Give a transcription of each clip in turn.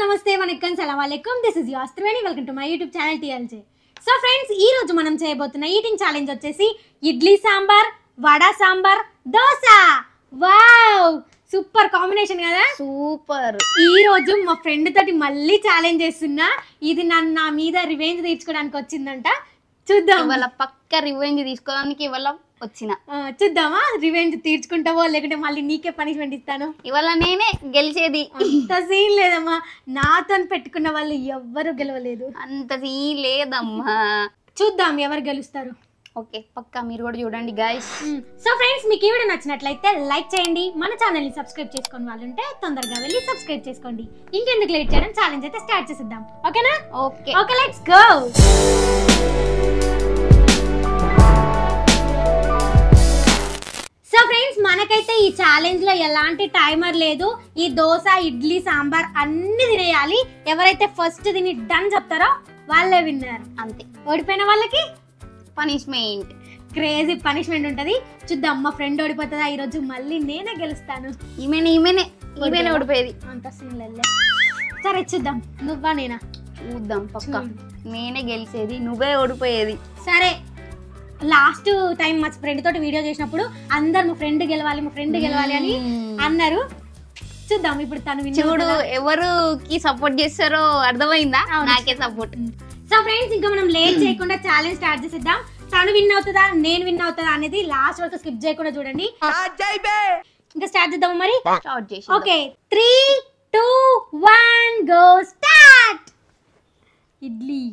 నమస్తే వనక్కం సలాం అలైకుం this is your Triveni welcome to my YouTube channel TLJ. So friends, ఈ రోజు మనం చేయబోతున్న ఈటింగ్ ఛాలెంజ్ వచ్చేసి idli sambar, vada sambar, dosa. Wow, super combination కదా. సూపర్. ఈ రోజు మా ఫ్రెండ్ తోటి మళ్ళీ ఛాలెంజ్ చేస్తున్నా. ఇది నన్ను నా మీద రివెంజ్ తీర్చుకోవడానికి వచ్చిందంట. చూద్దాం, ఇవాళ పక్క రివెంజ్ తీసుకోవడానికి ఇవాళ వచ్చిన. చూద్దామా రివెంజ్ తీర్చుకుంటావో లేకుంటే మళ్ళీ నీకే పనిష్మెంట్ ఇస్తాను. ఇవాళ నేనే గెలిచేది. అంత సీన్ లేదమ్మా, నాతో పెట్టుకున్న వాళ్ళు ఎవ్వరు గెలవలేదు. అంత సీన్ లేదమ్మా. చూద్దాం ఎవరు గెలుస్తారు. ఓకే, పక్కా మీరు కూడా చూడండి గైస్. సో ఫ్రెండ్స్, మీకు ఈ వీడియో నచ్చినట్లయితే లైక్ చేయండి. మన ఛానల్ ని సబ్స్క్రైబ్ చేసుకుని వాళ్ళు ఉంటే తొందరగా వెళ్ళి సబ్స్క్రైబ్ చేసుకోండి. ఇంకెందుకు లేట్ చేయడం, ఛాలెంజ్ అయితే స్టార్ట్ చేసేద్దాం. ఓకేనా? Okay okay, let's go. So friends, మనకైతే ఈ ఛాలెంజ్ లో ఎలాంటి టైమర్ లేదు. ఈ దోశ, ఇడ్లీ, సాంబార్ అన్ని తినేయాలి. ఎవరైతే ఫస్ట్ తిని డన్ చెప్తారో వాళ్ళే విన్నారు. అంతే. ఓడిపోయిన వాళ్ళకి పనిష్మెంట్, క్రేజీ పనిష్మెంట్ ఉంటది. చూద్దాం, మా ఫ్రెండ్ ఓడిపోతుందా ఈ రోజు మళ్ళీ నేనే గెలుస్తాను. ఈమెనే ఓడిపోయేది. అంత సీన్ లేదు. సరే చూద్దాం, నువ్వా నేనా? చూద్దాం, పక్కా నేనే గెలిచేది, నువ్వే ఓడిపోయేది. సరే, లాస్ట్ టైం మా ఫ్రెండ్ తోటి వీడియో చేసినప్పుడు అందరు మా ఫ్రెండ్ గెలవాలి అని అన్నారు. చూద్దాం ఇప్పుడు తను చూడు, ఎవరికి సపోర్ట్ చేస్తారో అర్థమైందా? నాకే సపోర్ట్. సో ఫ్రెండ్స్, ఇంకా మనం లేట్ చేయకుండా ఛాలెంజ్ స్టార్ట్ చేసేద్దాం. తను విన్ అవుతుందా నేను విన్ అవుతుందా అనేది లాస్ట్ వరకు స్కిప్ చేయకుండా చూడండి. ఇంకా స్టార్ట్ చేద్దాం మరి. Okay, 3, 2, 1 go start. ఇడ్లీ,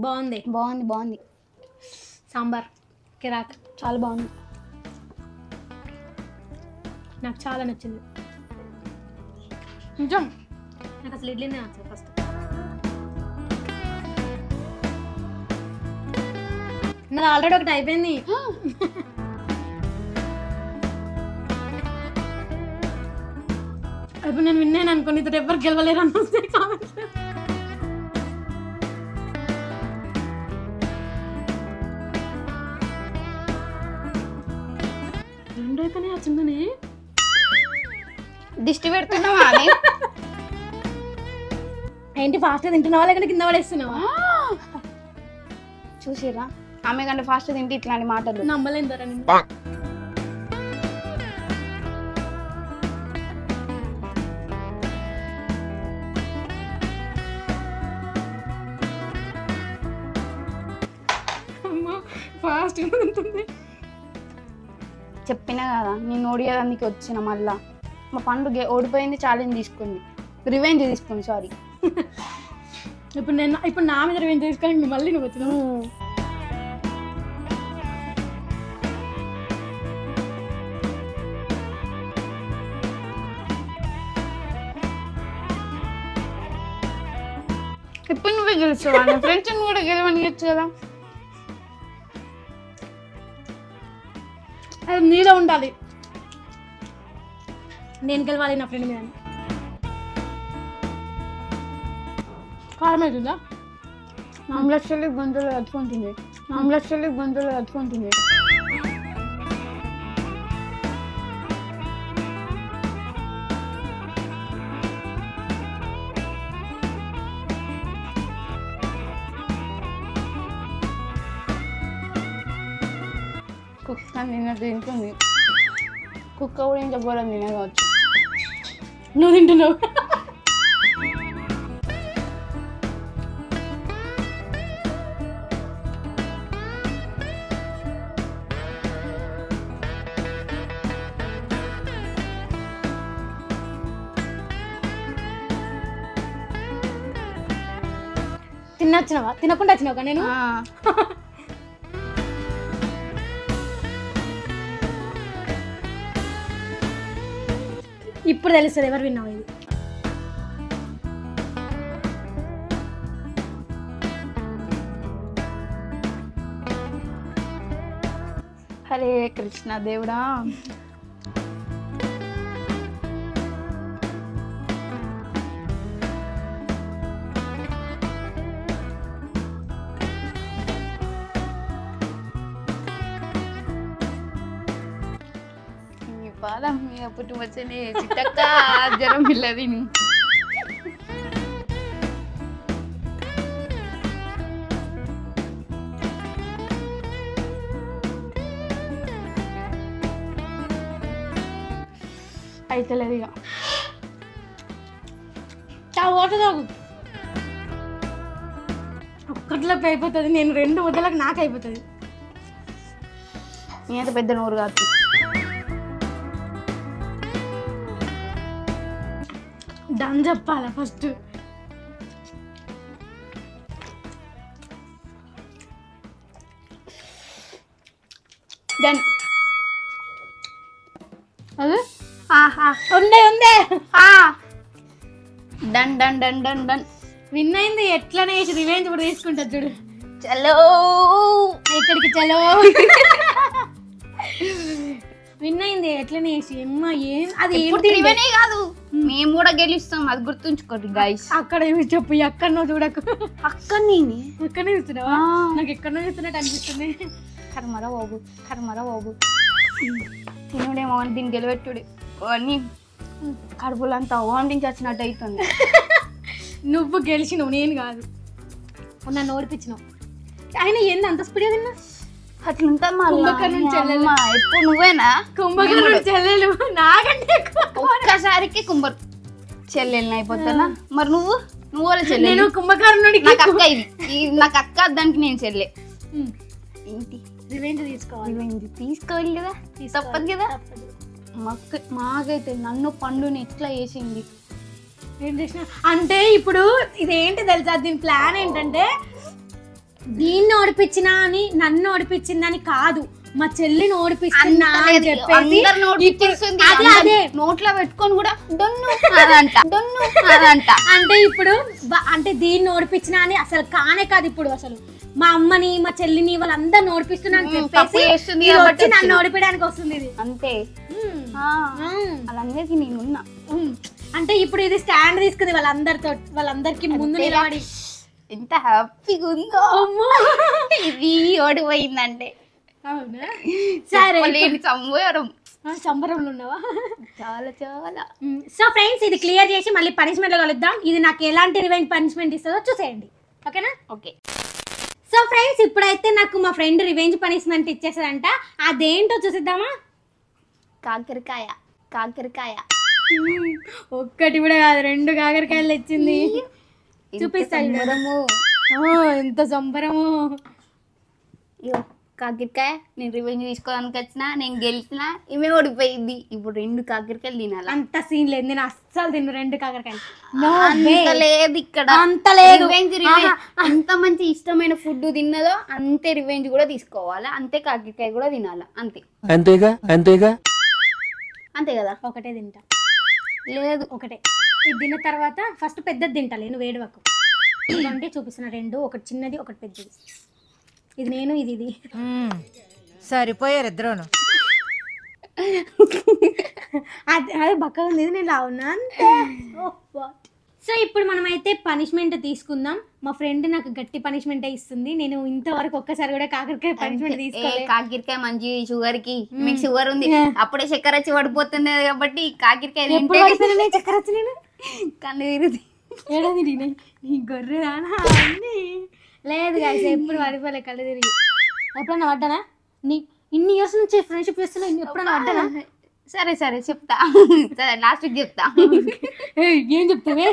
బాగుంది. సాంబార్ కిరాక్, చాలా బాగుంది. నాకు చాలా నచ్చింది. నిజం, నాకు అసలు ఇడ్లీనే నచ్చదు ఫస్ట్. నాది ఆల్రెడీ ఒకటి అయిపోయింది. ఇప్పుడు నేను విన్నాను అనుకోని ఇతడు ఎవరు గెలవలేరు అనిపిస్తే కామెంట్స్. రెండు అయిపోయినాయి. వచ్చిందని దిష్టి పెడుతున్నావా? ఏంటి ఫాస్ట్ తింటున్నావా లేకుంటే కింద పడేస్తున్నావా? చూసిరా, ఆమె కంటే ఫాస్ట్ తింటే ఇట్లాంటి మాటలు నమ్మలేం ధర. ఫాస్ట్ ఉంటుంది. చెప్పినా కదా, నేను ఓడియడానికి వచ్చిన. మళ్ళా మా పండుగ ఓడిపోయింది, ఛాలెంజ్ తీసుకుంది, రివెంజ్ తీసుకుంది. సారీ. ఇప్పుడు నా మీద రివెంజ్ తీసుకొని మళ్ళీ నువ్వు వచ్చినావు. ఇప్పుడు నువ్వే గెలుస్తావా? ఫ్రెండ్స్ కూడా గెలవనియచ్చు కదా. అది నీలో ఉండాలి. నేను గెలవాలి నా ఫ్రెండ్ మీద. కారం అవుతుందా? ఆమ్లెట్స్లో గొంతులు అతుకుంటుంది. కుక్క నిన్న తింటుంది. కుక్క కూడా ఇంకా ఘోరం తినవచ్చు. నువ్వు తింటున్నావు. తినొచ్చినావా? తినకుండా వచ్చినావు నేను. ఇప్పుడు తెలుస్తుంది ఎవరు విన్నావు. ఇది హరే కృష్ణ దేవుడా. పాదం మీద పుట్టి వచ్చనే చిట్టక్క జ్వరం పిల్లది అయితే లేదు ఇక వాటర్ తాగు. ఒక్కట్లోకి అయిపోతుంది, నేను 2 ముద్దలకు నాకు అయిపోతుంది. నేనైతే పెద్ద నోరు కాదు. డన్ చెప్పాలా ఫస్ట్? డన్. అదే ఉందే ఉందే. Done done done done done. Win అయింది. ఎట్లనే రివెంజ్ కూడా తీసుకుంటా చూడు. చలో ఎక్కడికి చలో. విన్ అయింది ఎట్లనే అమ్మా. ఏం అది రివెనే కాదు, మేము కూడా గెలుస్తాం, అది గుర్తుంచుకోండి గైస్. అక్కడ ఏమి చెప్పు, ఎక్కడనో చూడకు. అక్కడ నేను ఎక్కడనే చూస్తున్నావా? నాకు ఎక్కడనో చూస్తున్నట్టు అనిపిస్తుంది. కర్మరా బాబు, కర్మరా బాబు. తినుడేమో అని దీన్ని గెలవెట్టుడే అని కడుపులంతా వామిటింగ్ వచ్చినట్టు అవుతుంది. నువ్వు గెలిచినవు, నేను కాదు. నన్ను ఓడిపించినావు. ఆయన ఏంది అంత స్పీడ్గా తిన్నా? అట్లుంటుంది కుంభకర్ణుని చెల్లెలు. ఎప్పుడు నువ్వేనా కుంభకర్ణుని చెల్లెలు? నాకంటే ఒక్కసారికి చెల్లెల్ని అయిపోతానా? మరి నువ్వు వాళ్ళ చెల్లెలు. నేను కుంభకర్ణుడికి నాకు అక్క, ఇది నాకు అక్క, దానికి నేను చెల్లె. ఏంటి రివెంజ్ తీసుకోవాలి. తీసుకోవాలి కదా, తప్పదు కదా. మాకైతే నన్ను పండుని ఎట్లా వేసింది. ఏం చేసిన అంటే ఇప్పుడు ఇదేంటి తెలుసా, దీని ప్లాన్ ఏంటంటే దీన్ని ఓడిపించినా అని నన్ను ఓడిపించిందని కాదు, మా చెల్లిని ఓడిపిస్తున్నా అని చెప్పేసి అదే నోట్లో పెట్టుకొని కూడా అంటే ఇప్పుడు అంటే దీన్ని ఓడిపించినా అని అసలు కానే కాదు. ఇప్పుడు అసలు మా అమ్మని మా చెల్లిని వాళ్ళందరిని ఓడిపిస్తున్నా అని చెప్పేసి నన్ను ఓడిపించడానికి వస్తుంది ఇది. అంతే, వాళ్ళందరికీ నేనున్నా. అంటే ఇప్పుడు ఇది స్టాండ్ తీసుకుంది వాళ్ళందరికి ముందు నిలబడి. ఎంత హ్యాపీగా ఉందో ఇది ఓడిపోయిందంటే. అవునా? సరే, సంబరంలో ఉన్నావా? చాలా చాలా. సో ఫ్రెండ్స్, ఇది క్లియర్ చేసి మళ్ళీ పనిష్మెంట్ లో కలుద్దాం. ఇది నాకు ఎలాంటి రివెంజ్ పనిష్మెంట్ ఇస్తుందో చూసేయండి, ఓకేనా? ఓకే. సో ఫ్రెండ్స్, ఇప్పుడైతే నాకు మా ఫ్రెండ్ రివెంజ్ పనిష్మెంట్ ఇచ్చేసారంట. అదేంటో చూసిద్దామా? కాకరకాయ. కాకరకాయ ఒక్కటి కూడా కాదు, 2 కాకరకాయలు తెచ్చింది. చూపిస్తాను. ఎంత సంబరము. కాకరకాయ నేను రివెంజ్ తీసుకోవడానికి వచ్చిన, నేను గెలిచిన, ఈమె ఓడిపోయింది. ఇప్పుడు 2 కాకరకాయలు తినాలి. అంత సీన్ లేదు, నేను అస్సలు తిన్ను 2 కాకరకాయలు. లేదు ఇక్కడ, అంత లేదు. అంత మంచి ఇష్టమైన ఫుడ్ తిన్నదో అంతే రివెంజ్ కూడా తీసుకోవాలి, అంతే కాకరకాయ కూడా తినాలి. అంతే అంతేగా అంతేగా అంతే కదా. ఒకటే తింటా. లేదు, ఒకటే. ఇది తిన్న తర్వాత ఫస్ట్ పెద్దది తింటాలి, నేను వేడివకు. అంటే చూపిస్తున్న 2, ఒకటి చిన్నది ఒకటి పెద్దది. ఇది నేను, ఇది సరిపోయారు ఇద్దరును. అదే బక్క ఉంది, నేను ఇలా ఉన్నా అంతే. సో ఇప్పుడు మనమైతే పనిష్మెంట్ తీసుకుందాం. మా ఫ్రెండ్ నాకు గట్టి పనిష్మెంట్ ఇస్తుంది. నేను ఇంతవరకు ఒక్కసారి కూడా కాకరకాయ పనిష్మెంట్ తీసుకోలేదు. కాకరకాయ మంచి షుగర్ కి, మీకు షుగర్ ఉంది, అప్పుడే చక్కెర వచ్చి పడిపోతుంది కాబట్టి కాకరకాయ చక్కెర వచ్చి నేను కళ్ళు తిరిగి ఏడాది నీ గొర్రె లేదు కాదు, ఎప్పుడు పడిపోలే కళ్ళు తిరిగి. ఎప్పుడన్నా పడ్డానా? ఇన్ని ఇయర్స్ నుంచి ఫ్రెండ్షిప్ చేస్తున్నా, ఎప్పుడన్నా పడ్డానా? సరే సరే చెప్తా, సరే లాస్ట్ వీక్ చెప్తా. ఏం చెప్తావే?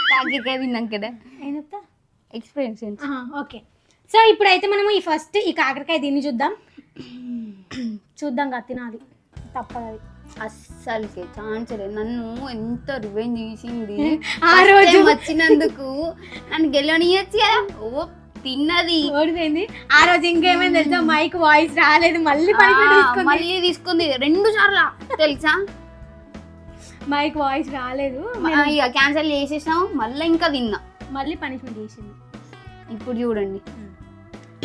కాకరకాయ తిన్నాం కదా, ఏం చెప్తా? ఎక్స్పీరియన్స్. ఓకే. సో ఇప్పుడైతే మనము ఈ కాకరకాయ దీన్ని చూద్దాం కదా, తినాలి, తప్పదు. అస్సలకి ఛాన్స్ లేదు. నన్ను ఎంత రివెంజ్ చేసింది ఆ రోజు వచ్చినందుకు. నన్ను గెలవనియచ్చు కదా. ఓ తిన్నది, ఓడిపోయింది. ఆ రోజు ఇంకేమైంది తెలుసా, మైక్ వాయిస్ రాలేదు, మళ్ళీ తీసుకుంది 2 సార్లు తెలుసా. మైక్ వాయిస్ రాలేదు, ఇక క్యాన్సిల్ చేసేసాము. మళ్ళీ ఇంకా తిన్నా, మళ్ళీ పనిష్మెంట్ చేసింది. ఇప్పుడు చూడండి,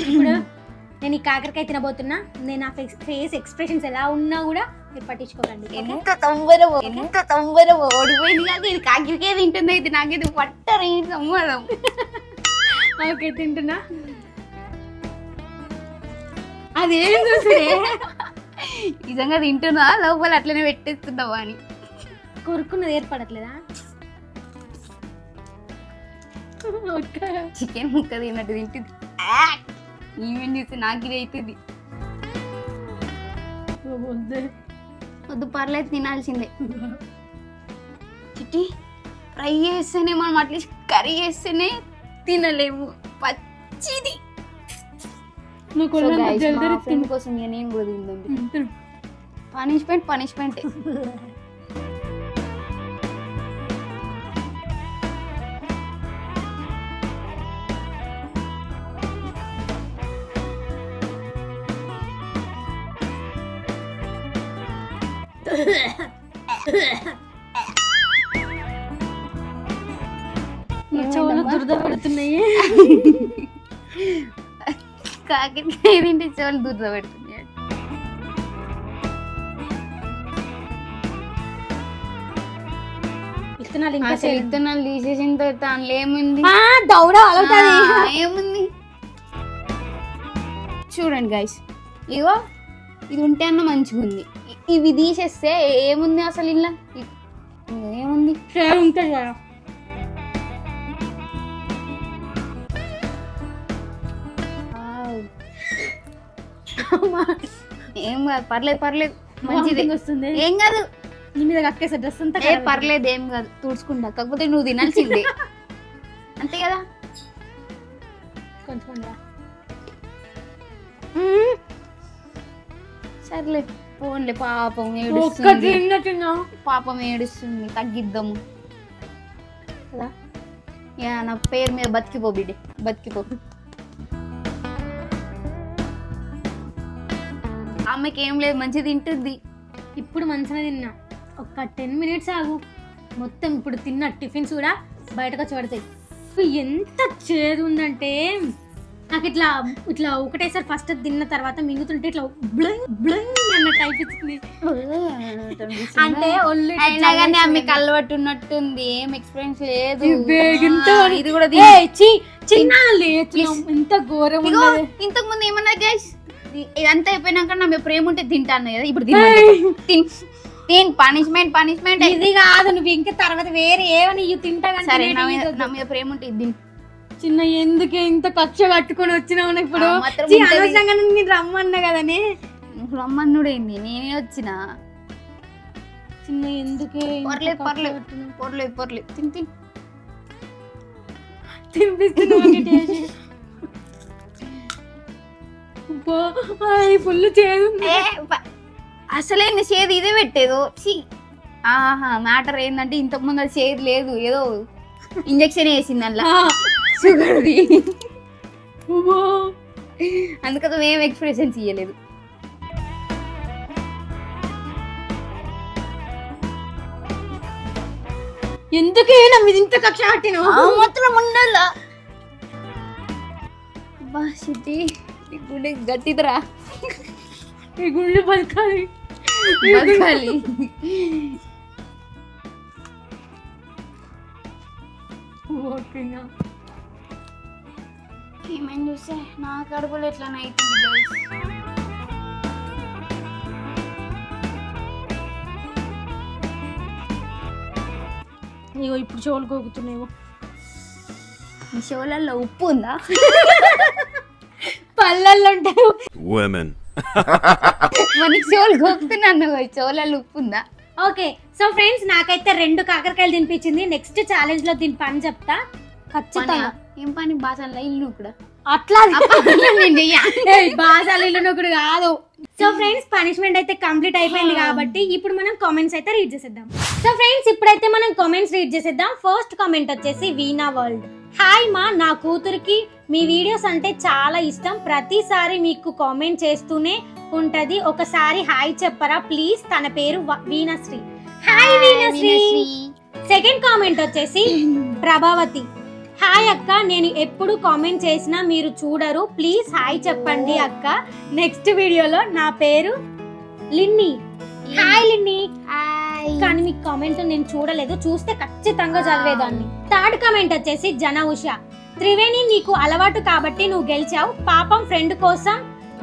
ఇప్పుడు నేను ఈ కాకరకాయ తినబోతున్నా. నేను ఆ ఫేస్ ఎక్స్ప్రెషన్స్ ఎలా ఉన్నా కూడా మీరు పట్టించుకోకండి. ఎంత తొందరగా ఓడిపోయింది కాదు, ఇది కాకరకాయ తింటుంది. అయితే నాకైతే పట్టరు సంబరం. ఓకే, తింటున్నా. అదేం చూసుడే, నిజంగా తింటున్నా లోపల అట్లనే పెట్టేస్తున్నావా అని కొరుకున్నది ఏర్పడట్లేదా? చికెన్ ముక్క తిన్నట్టు తింటుంది. ఈవెన్ చూస్తే నాకు ఇది అవుతుంది. వద్దు పర్లేదు తినాల్సిందే. చిట్టి ఫ్రై చేస్తేనే మనం అట్లీస్ట్ కర్రీ చేస్తేనే తినలేము, పచ్చిది. ఫ్రెండ్ కోసం నేను కూడా తిందండి. పనిష్మెంట్ చెవులు దురద పెడుతున్నాయి. కాకరకాయ తింటే చెవులు దురద పెడుతున్నాయి. విత్తనాలు ఇంకా విత్తనాలు తీసేసిన తర్వాత అందులో ఏముంది? దౌడ అలవుతుంది. ఏముంది చూడండి గైస్, ఇగో ఇది ఉంటే అన్న మంచిగా ఉంది. ఇవి తీసేస్తే ఏముంది అసలు? ఇలా ఏముంది? ఉంటుంది కదా. ఏం కాదు, పర్లేదు మంచిది వస్తుంది. ఏం కాదు, నీ మీద కక్కేసే డ్రెస్ అంతా పర్లేదు ఏం కాదు, తుడుచుకుంటా. కాకపోతే నువ్వు తినాల్సిందే అంతే కదా. కొంచెం సర్లే పోన్లే, పాపం ఏడుస్తుంది, తగ్గిద్దాము కదా. నా పేరు మీద బతికిపో బిడ్డ, బతికిపో. అమ్మకి ఏం లేదు, మంచిగా తింటుంది. ఇప్పుడు మంచిగా తిన్నా. ఒక 10 minutes ఆగు, మొత్తం ఇప్పుడు తిన్న టిఫిన్స్ కూడా బయటకు వచ్చి పడతాయి. ఎంత చేదు ఉందంటే నాకు ఇట్లా ఒకటేసారి ఫస్ట్ తిన్న తర్వాత మింగుతుంటే ఇట్లా బ్లింగ్ బ్లింగ్ అన్న టైప్ ఇచ్చింది. అంటే ఒళ్ళు ఆమెకి అలవాటు ఉన్నట్టుంది, ఏం ఎక్స్పీరియన్స్ లేదు. ఇది కూడా చిన్న ఎంత ఘోరం. ఇంతకు ముందు ఏమన్నా గైస్, ఇదంతా అయిపోయినాక నా మీద ప్రేమ ఉంటే తింటాను కదా, ఇప్పుడు పనిష్మెంట్ ఇది కాదు. నువ్వు ఇంకా తర్వాత వేరే ఏమని తింటా. సరే నా మీద ప్రేమ ఉంటే ఇది చిన్న ఎందుకే ఇంత కక్ష కట్టుకొని వచ్చినావు? ఇప్పుడు అనవసరంగా నేను రమ్మన్నా కదనే. రమ్మన్నుడేంది, నేనే వచ్చిన. చిన్న ఎందుకే? పర్లేదు తినిపిస్తున్నా. ఫుల్ చేదు. అసలే చేదు ఇదే పెట్టేదు. మ్యాటర్ ఏంటంటే ఇంతకు ముందు అది చేదు లేదు, ఏదో ఇంజక్షన్ వేసింది అందులో షుగర్ది. అందుకని ఏం ఎక్స్ప్రెషన్స్ ఇవ్వలేదు. ఎందుకే నా మీద ఇంత కక్ష కట్టిన? మాత్రం ఉండాలా? బా సిటీ గుండె గట్టిదిరా, ఈ గుండె బతకాలి. ఏమని చూస్తే నా కడుపులో ఎట్లా అవుతుంది. ఇగో ఇప్పుడు చెవులు కోగుతున్నాయేమో. ఈ చెవులలో ఉప్పు ఉందా? పళ్ళల్లో ఉంటాయి. మనకి చెవులు కోగుతున్నాను, చెవులలో ఉప్పు ఉందా? ఓకే సో ఫ్రెండ్స్, నాకైతే 2 కాకరకాయలు తినిపించింది. నెక్స్ట్ ఛాలెంజ్ లో దీని పని చెప్తా ఖచ్చితంగా. ఏం పని? బాసాల ఇల్లు కూడా అట్లా బాసాల ఇల్లు కూడా కాదు. సో ఫ్రెండ్స్, పనిష్మెంట్ అయితే కంప్లీట్ అయిపోయింది కాబట్టి ఇప్పుడు మనం కామెంట్స్ అయితే రీడ్ చేసేద్దాం. సో ఫ్రెండ్స్, ఇప్పుడైతే మనం కామెంట్స్ రీడ్ చేసేద్దాం. ఫస్ట్ కామెంట్ వచ్చేసి వీణా వరల్డ్. హాయ్ మా, నా కూతురికి మీ వీడియోస్ అంటే చాలా ఇష్టం. ప్రతిసారి మీకు కామెంట్ చేస్తూనే ఉంటది. ఒకసారి హాయ్ చెప్పరా ప్లీజ్. తన పేరు Veenashree. Hi Veenashree. Second comment వచ్చేసి ప్రభావతి. హాయ్ అక్క, నేను ఎప్పుడు కామెంట్ చేసినా మీరు చూడరు, ప్లీజ్ హాయ్ చెప్పండి అక్క. నెక్స్ట్ వీడియోలో నా పేరు లిన్నీ. హాయ్ లిన్నీ. కానీ మీ కామెంట్ నేను చూడలేదు, చూస్తే ఖచ్చితంగా చదివేదాన్ని. థర్డ్ కామెంట్ వచ్చేసి జన ఉష. త్రివేణి, నీకు అలవాటు కాబట్టి నువ్వు గెలిచావు. పాపం ఫ్రెండ్ కోసం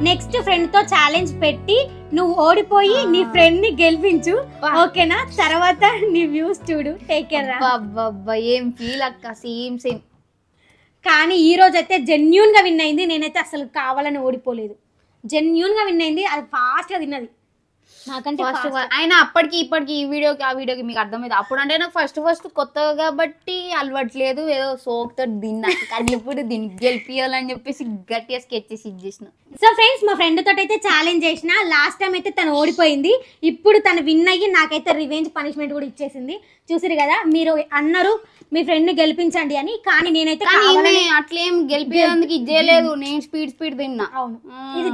నెక్స్ట్ ఫ్రెండ్ తో ఛాలెంజ్ పెట్టి నువ్వు ఓడిపోయి నీ ఫ్రెండ్ ని గెలిపించు ఓకేనా తర్వాత నీ వ్యూస్ చూడు టేక్ కేర్ రా అబ్బబ్బా ఏం ఫీల్ అక్క సేమ్ సేమ్ కానీ ఈ రోజు అయితే జెన్యూన్ గా విన్ అయింది నేనైతే అసలు కావాలని ఓడిపోలేదు జెన్యూన్ గా విన్ అయింది అది ఫాస్ట్ గా తిన్నది నాకంటే అయినా అప్పటికి ఇప్పటికి ఈ వీడియోకి ఆ వీడియోకి మీకు అర్థమైంది అప్పుడు అంటే నాకు ఫస్ట్ కొత్తగా కాబట్టి అలవాట్లేదు ఏదో సోక్తో తిన్నా కానీ ఇప్పుడు దీన్ని గెలిపియాలని చెప్పేసి గట్టిగా స్కెచ్ చేసి ఇచ్చేసిన సో ఫ్రెండ్స్ మా ఫ్రెండ్ తోటి అయితే ఛాలెంజ్ చేసిన లాస్ట్ టైం అయితే తను ఓడిపోయింది ఇప్పుడు తను విన్ అయ్యి నాకైతే రివెంజ్ పనిష్మెంట్ కూడా ఇచ్చేసింది చూసిరు కదా మీరు అన్నారు మీ ఫ్రెండ్ ని గెలిపించండి అని కానీ నేనైతే అట్లేం గెలిపేందుకు ఇచ్చేయలేదు నేను స్పీడ్ తిన్నా అవును ఇది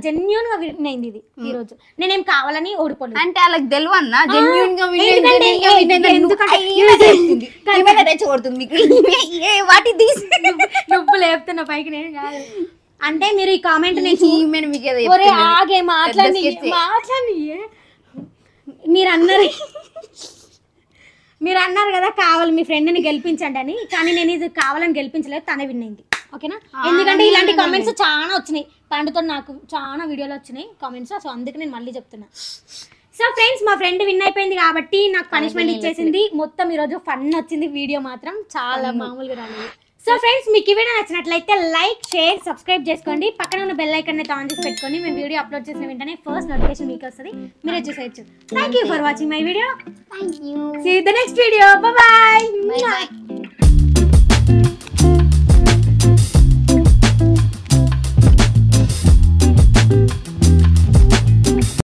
జెన్యూన్ గా విన్ అయింది ఇది ఈ రోజు నేనేం కావాలని ఓడిపోలేదు అంటే వాళ్ళకి తెలియన్నా జెన్యూన్ గా రెచ్చగొడుతుంది వాటి నువ్వు లేపుతున్న పైకి నేను కాదు అంటే మీరు ఈ కామెంట్ ఆగే మాట్లాడి మీరు అన్నారు కదా కావాలి మీ ఫ్రెండ్ ని గెలిపించండి అని కానీ నేను ఇది కావాలని గెలిపించలేదు తనే విన్ అయింది ఓకేనా ఎందుకంటే ఇలాంటి కామెంట్స్ చాలా వచ్చినాయి పండుతో నాకు చాలా వీడియోలు వచ్చినాయి కామెంట్స్ సో అందుకే నేను మళ్ళీ చెప్తున్నా సో ఫ్రెండ్స్ మా ఫ్రెండ్ విన్ అయిపోయింది కాబట్టి నాకు పనిష్మెంట్ ఇచ్చేసింది మొత్తం ఈరోజు ఫన్ వచ్చింది వీడియో మాత్రం చాలా మామూలుగా రాలేదు సో ఫ్రెండ్స్ మీకు ఈ వీడియో నచ్చినట్లయితే లైక్ షేర్ సబ్స్క్రైబ్ చేసుకోండి పక్కన ఉన్న బెల్ ఐకాన్ అయితే ఆన్ చేసి పెట్టుకోండి మేము వీడియో అప్లోడ్ చేసిన వెంటనే ఫస్ట్ నోటిఫికేషన్ మీకు వస్తుంది మీరే చూసేయచ్చు thank you for watching my video thank you see you the next video bye by